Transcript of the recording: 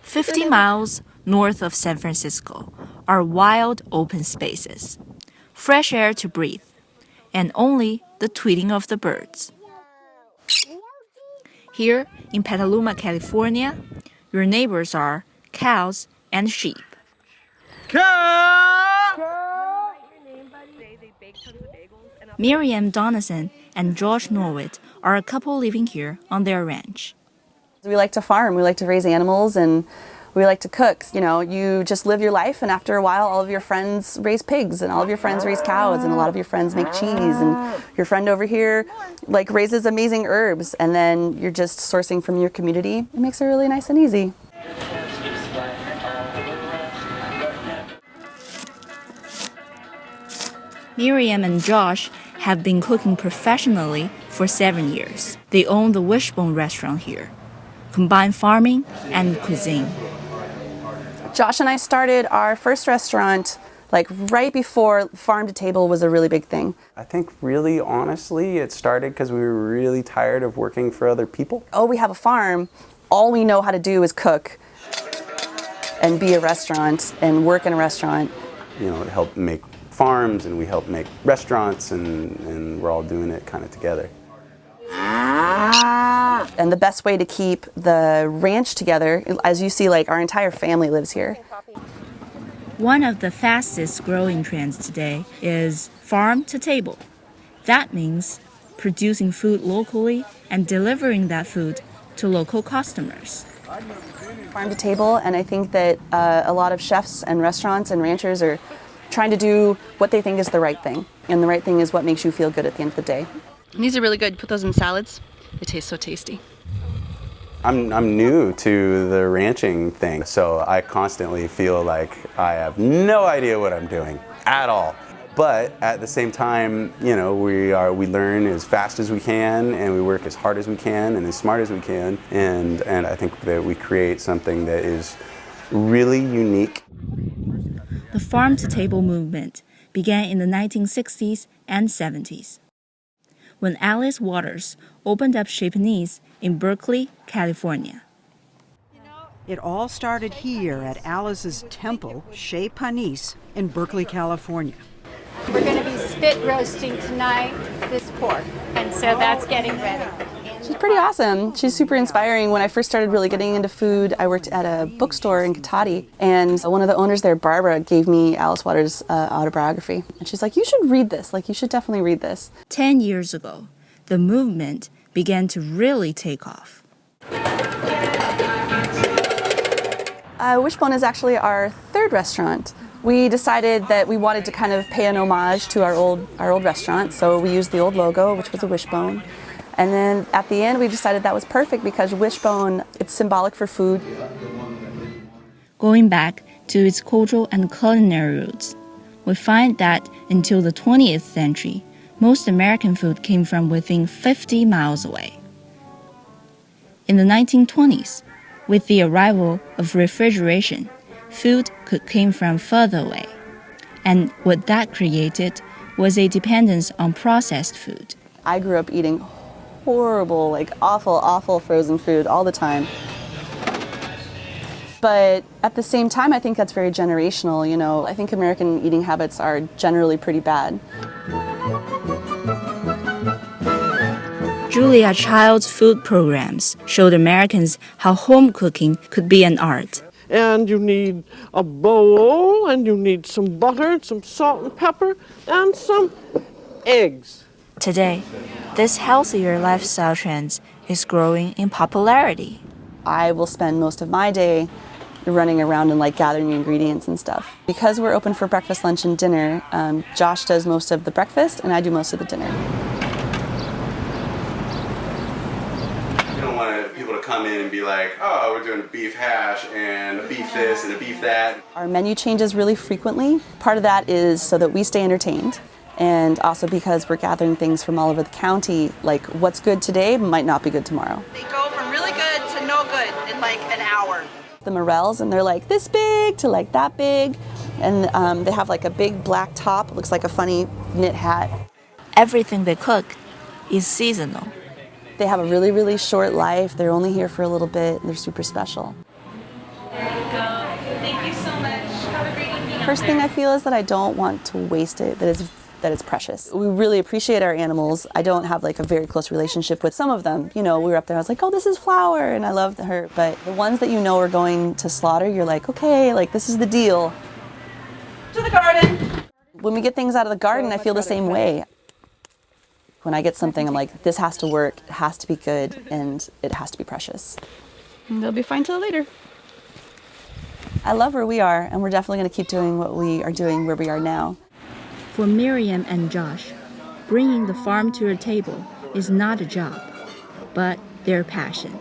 50 miles north of San Francisco are wild open spaces, fresh air to breathe, and only the tweeting of the birds. Here in Petaluma, California, your neighbors are cows and sheep. Miriam Donison and Josh Norwood are a couple living here on their ranch. We like to farm, we like to raise animals, and we like to cook. You know, you just live your life, and after a while, all of your friends raise pigs, and all of your friends raise cows, and a lot of your friends make cheese, and your friend over here like raises amazing herbs, and then you're just sourcing from your community. It makes it really nice and easy. Miriam and Josh have been cooking professionally for 7 years. They own the Wishbone restaurant here, combine farming and cuisine. Josh and I started our first restaurant like right before farm to table was a really big thing. I think really honestly it started because we were really tired of working for other people. Oh, we have a farm. All we know how to do is cook and be a restaurant and work in a restaurant. You know, it helped make farms and we help make restaurants and we're all doing it kind of together. And the best way to keep the ranch together, as you see, like our entire family lives here. One of the fastest growing trends today is farm to table. That means producing food locally and delivering that food to local customers. Farm to table, and I think that a lot of chefs and restaurants and ranchers are trying to do what they think is the right thing. And the right thing is what makes you feel good at the end of the day. And these are really good. Put those in salads. They taste so tasty. I'm new to the ranching thing, so I constantly feel like I have no idea what I'm doing at all. But at the same time, you know, we learn as fast as we can, and we work as hard as we can and as smart as we can, and I think that we create something that is really unique. The farm to table movement began in the 1960s and 70s, when Alice Waters opened up Chez Panisse in Berkeley, California. It all started here at Alice's temple, Chez Panisse, in Berkeley, California. We're going to be spit roasting tonight this pork, and so that's getting ready. She's pretty awesome. She's super inspiring. When I first started really getting into food, I worked at a bookstore in Cotati, and one of the owners there, Barbara, gave me Alice Waters' autobiography. And she's like, you should read this. Like, you should definitely read this. 10 years ago, the movement began to really take off. Wishbone is actually our third restaurant. We decided that we wanted to kind of pay an homage to our old restaurant, so we used the old logo, which was a wishbone. And then at the end, we decided that was perfect because wishbone, it's symbolic for food. Going back to its cultural and culinary roots, we find that until the 20th century, most American food came from within 50 miles away. In the 1920s, with the arrival of refrigeration, food came from further away. And what that created was a dependence on processed food. I grew up eating horrible, like awful frozen food all the time. But at the same time, I think that's very generational, you know. I think American eating habits are generally pretty bad. Julia Child's food programs showed Americans how home cooking could be an art. And you need a bowl, and you need some butter, some salt and pepper, and some eggs. Today, this healthier lifestyle trend is growing in popularity. I will spend most of my day running around and like gathering ingredients and stuff. Because we're open for breakfast, lunch, and dinner, Josh does most of the breakfast and I do most of the dinner. You don't want people to come in and be like, oh, we're doing a beef hash and a beef this and a beef that. Our menu changes really frequently. Part of that is so that we stay entertained, and also because we're gathering things from all over the county, like what's good today might not be good tomorrow. They go from really good to no good in like an hour. The morels, and they're like this big to like that big, and they have like a big black top, it looks like a funny knit hat. Everything they cook is seasonal. They have a really, really short life. They're only here for a little bit. They're super special. Thank you so much. Have a great evening. First thing I feel is that I don't want to waste it, that it's precious. We really appreciate our animals. I don't have like a very close relationship with some of them. You know, we were up there, I was like, oh, this is Flower, and I loved her. But the ones that you know are going to slaughter, you're like, okay, like this is the deal. To the garden. When we get things out of the garden, I feel the same way. When I get something, I'm like, this has to work, it has to be good, and it has to be precious. And they'll be fine till later. I love where we are, and we're definitely going to keep doing what we are doing where we are now. For Miriam and Josh, bringing the farm to a table is not a job, but their passion.